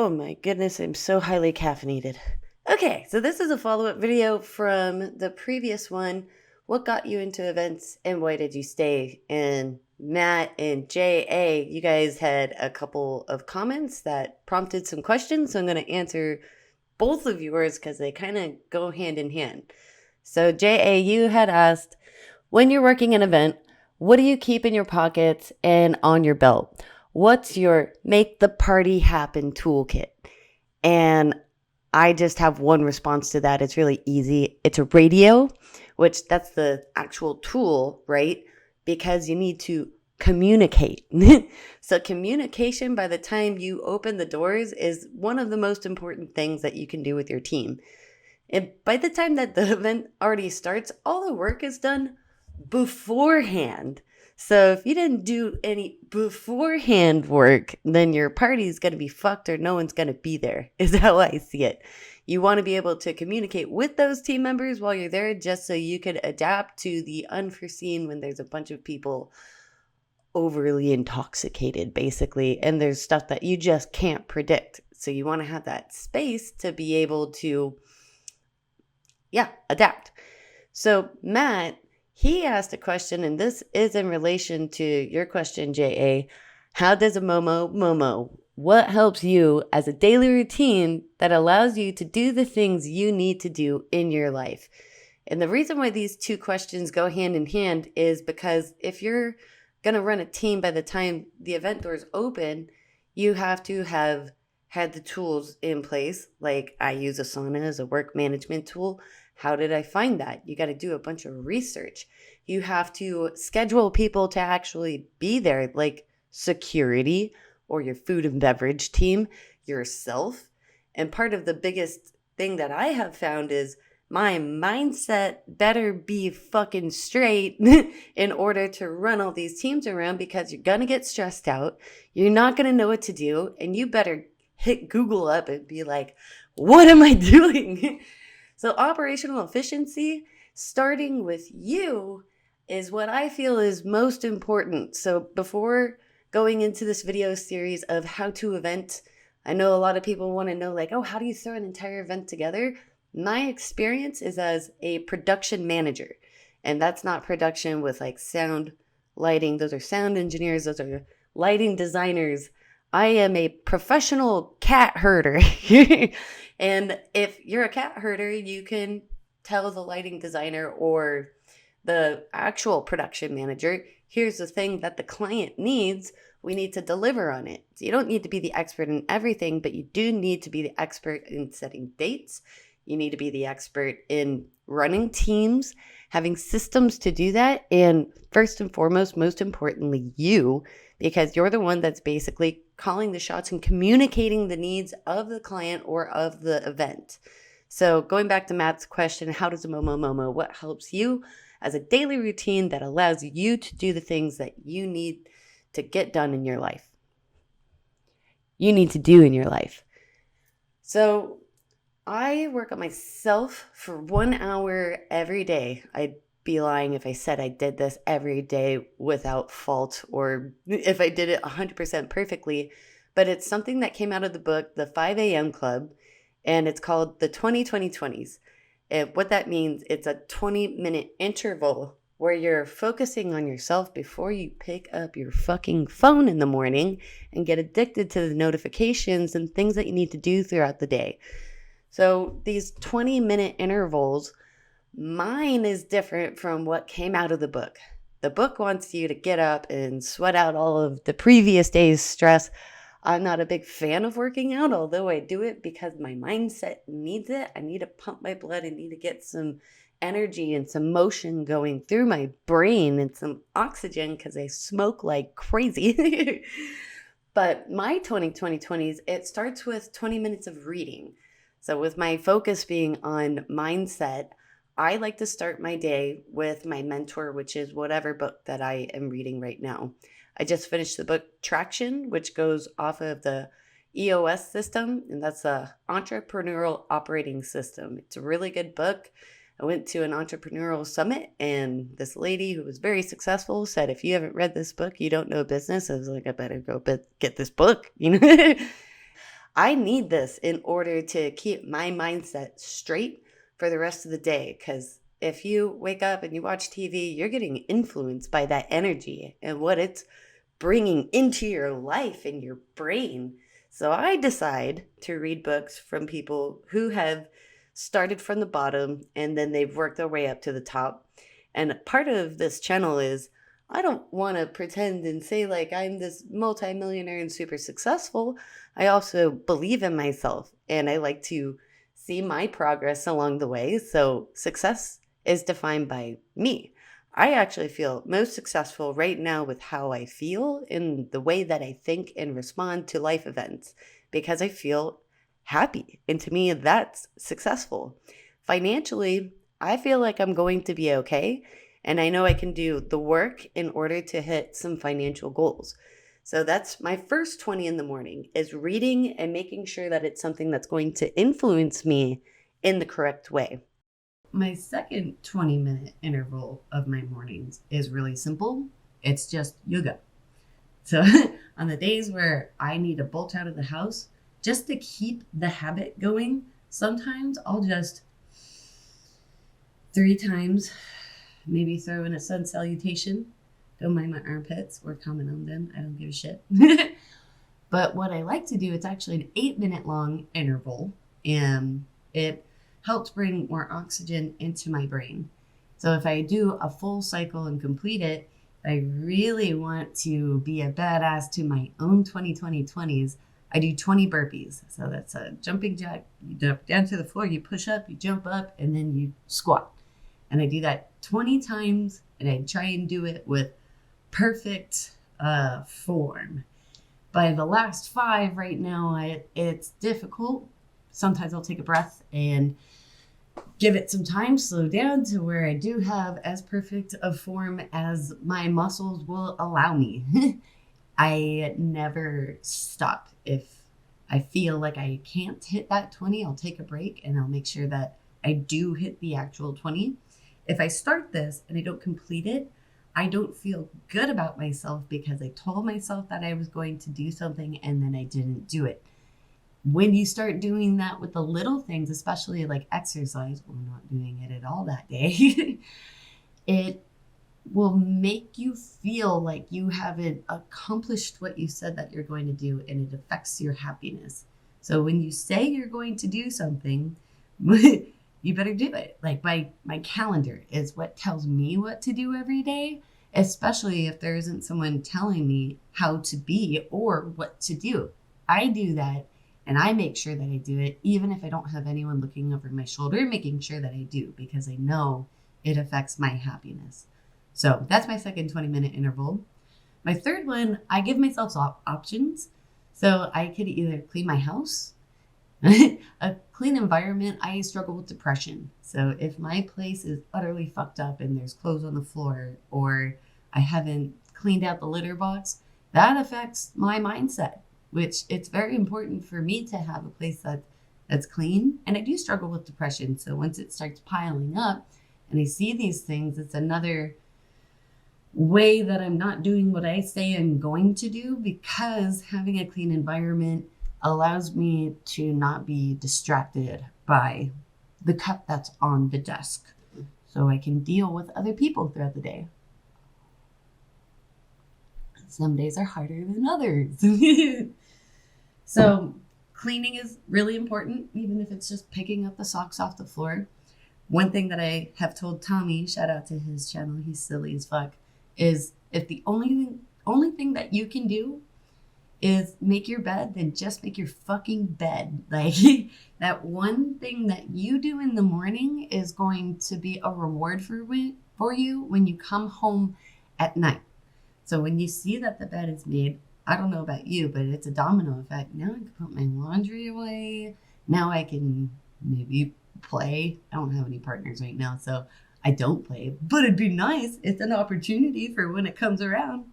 Oh my goodness, I'm so highly caffeinated. Okay, so this is a follow-up video from the previous one. What got you into events and why did you stay? And Matt and JA, you guys had a couple of comments that prompted some questions. So I'm going to answer both of yours because they kind of go hand in hand. So JA, you had asked, when you're working an event, what do you keep in your pockets and on your belt? What's your make the party happen toolkit? And I just have one response to that. It's really easy. It's a radio, which that's the actual tool, right? Because you need to communicate. So communication by the time you open the doors is one of the most important things that you can do with your team. And by the time that the event already starts, all the work is done beforehand. So if you didn't do any beforehand work, then your party is going to be fucked or no one's going to be there, is how I see it. You want to be able to communicate with those team members while you're there just so you could adapt to the unforeseen when there's a bunch of people overly intoxicated, basically, and there's stuff that you just can't predict. So you want to have that space to be able to, adapt. So Matt, he asked a question, and this is in relation to your question, JA. How does a Momo? What helps you as a daily routine that allows you to do the things you need to do in your life? And the reason why these two questions go hand in hand is because if you're going to run a team by the time the event doors open, you have to have had the tools in place. Like I use Asana as a work management tool. How did I find that? You got to do a bunch of research. You have to schedule people to actually be there, like security or your food and beverage team, yourself. And part of the biggest thing that I have found is my mindset better be fucking straight in order to run all these teams around, because you're going to get stressed out. You're not going to know what to do. And you better hit Google up and be like, what am I doing? So operational efficiency, starting with you, is what I feel is most important. So before going into this video series of how to event, I know a lot of people want to know like, oh, how do you throw an entire event together? My experience is as a production manager. And that's not production with like sound, lighting. Those are sound engineers. Those are lighting designers. I am a professional cat herder. And if you're a cat herder, you can tell the lighting designer or the actual production manager, here's the thing that the client needs. We need to deliver on it. So you don't need to be the expert in everything, but you do need to be the expert in setting dates. You need to be the expert in running teams, having systems to do that. And first and foremost, most importantly, you, because you're the one that's basically calling the shots and communicating the needs of the client or of the event. So going back to Matt's question, how does a Momo, what helps you as a daily routine that allows you to do the things that you need to get done in your life? You need to do in your life. So I work on myself for 1 hour every day. I'd be lying if I said I did this every day without fault or if I did it 100% perfectly. But it's something that came out of the book, The 5 a.m. Club, and it's called the 20-20-20s. And what that means, it's a 20-minute interval where you're focusing on yourself before you pick up your fucking phone in the morning and get addicted to the notifications and things that you need to do throughout the day. So these 20-minute intervals, mine is different from what came out of the book. The book wants you to get up and sweat out all of the previous day's stress. I'm not a big fan of working out, although I do it because my mindset needs it. I need to pump my blood. I need to get some energy and some motion going through my brain and some oxygen because I smoke like crazy. But my 20-20-20s, it starts with 20 minutes of reading. So with my focus being on mindset, I like to start my day with my mentor, which is whatever book that I am reading right now. I just finished the book Traction, which goes off of the EOS system, and that's a entrepreneurial operating system. It's a really good book. I went to an entrepreneurial summit, and this lady who was very successful said, if you haven't read this book, you don't know business. I was like, I better go get this book, I need this in order to keep my mindset straight for the rest of the day. Because if you wake up and you watch TV, you're getting influenced by that energy and what it's bringing into your life and your brain. So I decide to read books from people who have started from the bottom and then they've worked their way up to the top. And part of this channel is I don't want to pretend and say like I'm this multimillionaire and super successful. I also believe in myself and I like to see my progress along the way. So success is defined by me. I actually feel most successful right now with how I feel in the way that I think and respond to life events because I feel happy. And to me, that's successful. Financially, I feel like I'm going to be okay. And I know I can do the work in order to hit some financial goals. So that's my first 20 in the morning is reading and making sure that it's something that's going to influence me in the correct way. My second 20-minute interval of my mornings is really simple. It's just yoga. So on the days where I need to bolt out of the house, just to keep the habit going, sometimes I'll just 3 times maybe throw in a sun salutation. Don't mind my armpits or comment on them. I don't give a shit. But what I like to do, it's actually an 8-minute long interval, and it helps bring more oxygen into my brain. So if I do a full cycle and complete it, I really want to be a badass to my own 2020s. I do 20 burpees. So that's a jumping jack. You jump down to the floor, you push up, you jump up, and then you squat. And I do that 20 times, and I try and do it with perfect form. By the last 5 right now, it's difficult. Sometimes I'll take a breath and give it some time, slow down to where I do have as perfect a form as my muscles will allow me. I never stop. If I feel like I can't hit that 20, I'll take a break and I'll make sure that I do hit the actual 20. If I start this and I don't complete it, I don't feel good about myself because I told myself that I was going to do something and then I didn't do it. When you start doing that with the little things, especially like exercise, we're not doing it at all that day, it will make you feel like you haven't accomplished what you said that you're going to do, and it affects your happiness. So when you say you're going to do something, you better do it. Like my calendar is what tells me what to do every day, especially if there isn't someone telling me how to be or what to do. I do that. And I make sure that I do it, even if I don't have anyone looking over my shoulder, making sure that I do, because I know it affects my happiness. So that's my second 20-minute interval. My third one, I give myself options. So I could either clean my house. A clean environment, I struggle with depression. So if my place is utterly fucked up and there's clothes on the floor, or I haven't cleaned out the litter box, that affects my mindset. Which it's very important for me to have a place that's clean. And I do struggle with depression. So once it starts piling up and I see these things, it's another way that I'm not doing what I say I'm going to do, because having a clean environment allows me to not be distracted by the cup that's on the desk. So I can deal with other people throughout the day. Some days are harder than others. So cleaning is really important, even if it's just picking up the socks off the floor. One thing that I have told Tommy, shout out to his channel, he's silly as fuck, is if the only thing that you can do is make your bed, then just make your fucking bed. Like that one thing that you do in the morning is going to be a reward for you when you come home at night. So when you see that the bed is made, I don't know about you, but it's a domino effect. Now I can put my laundry away. Now I can maybe play. I don't have any partners right now, so I don't play, but it'd be nice. It's an opportunity for when it comes around.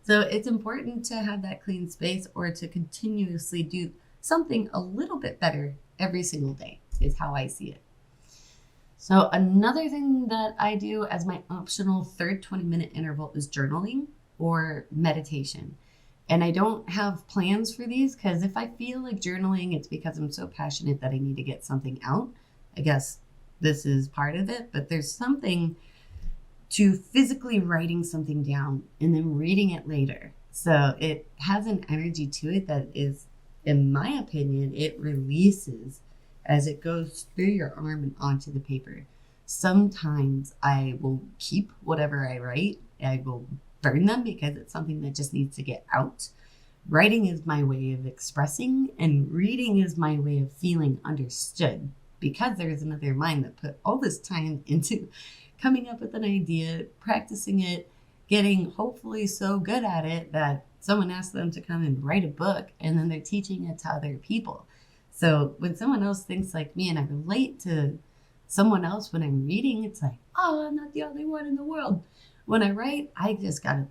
So it's important to have that clean space, or to continuously do something a little bit better every single day is how I see it. So another thing that I do as my optional third 20-minute interval is journaling or meditation. And I don't have plans for these because if I feel like journaling, it's because I'm so passionate that I need to get something out. I guess this is part of it, but there's something to physically writing something down and then reading it later. So it has an energy to it that is, in my opinion, it releases as it goes through your arm and onto the paper. Sometimes I will keep whatever I write. I will burn them because it's something that just needs to get out. Writing is my way of expressing, and reading is my way of feeling understood, because there's another mind that put all this time into coming up with an idea, practicing it, getting hopefully so good at it that someone asked them to come and write a book, and then they're teaching it to other people. So when someone else thinks like me and I relate to someone else when I'm reading, it's like, oh, I'm not the only one in the world. When I write, I just gotta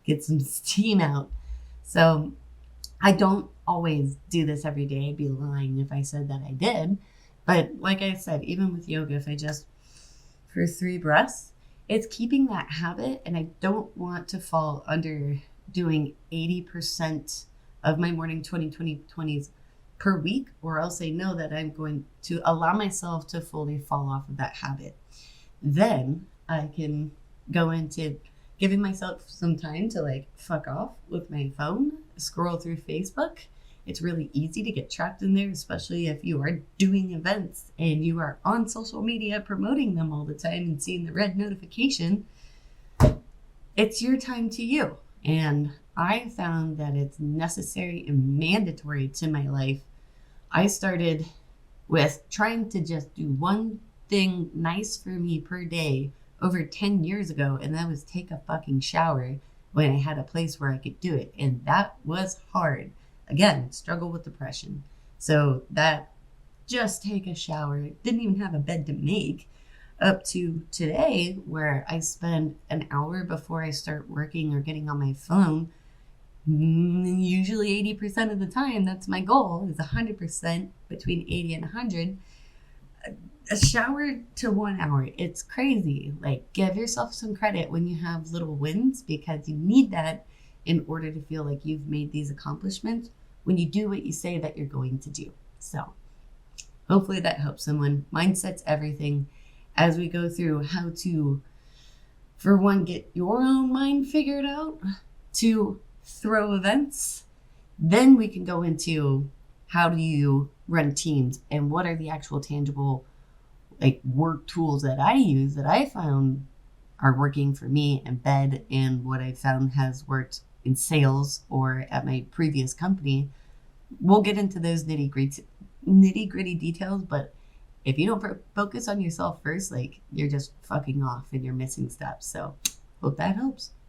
get some steam out. So I don't always do this every day. I'd be lying if I said that I did. But like I said, even with yoga, if I just for 3 breaths, it's keeping that habit. And I don't want to fall under doing 80% of my morning 20s per week, or else I know that I'm going to allow myself to fully fall off of that habit. Then I can go into giving myself some time to like fuck off with my phone, scroll through Facebook. It's really easy to get trapped in there, especially if you are doing events and you are on social media promoting them all the time and seeing the red notification. It's your time to you. And I found that it's necessary and mandatory to my life. I started with trying to just do one thing nice for me per day over 10 years ago, and that was take a fucking shower when I had a place where I could do it. And that was hard. Again, struggle with depression. So that just take a shower, didn't even have a bed to make, up to today where I spend an hour before I start working or getting on my phone. Usually 80% of the time, that's my goal, is 100%, between 80 and 100. A shower to 1 hour. It's crazy. Like, give yourself some credit when you have little wins, because you need that in order to feel like you've made these accomplishments when you do what you say that you're going to do. So hopefully that helps someone. Mindset's everything. As we go through how to, for one, get your own mind figured out, to throw events, then we can go into how do you run teams and what are the actual tangible like work tools that I use that I found are working for me in bed, and what I found has worked in sales or at my previous company. We'll get into those nitty gritty details, but if you don't focus on yourself first, like, you're just fucking off and you're missing steps. So hope that helps.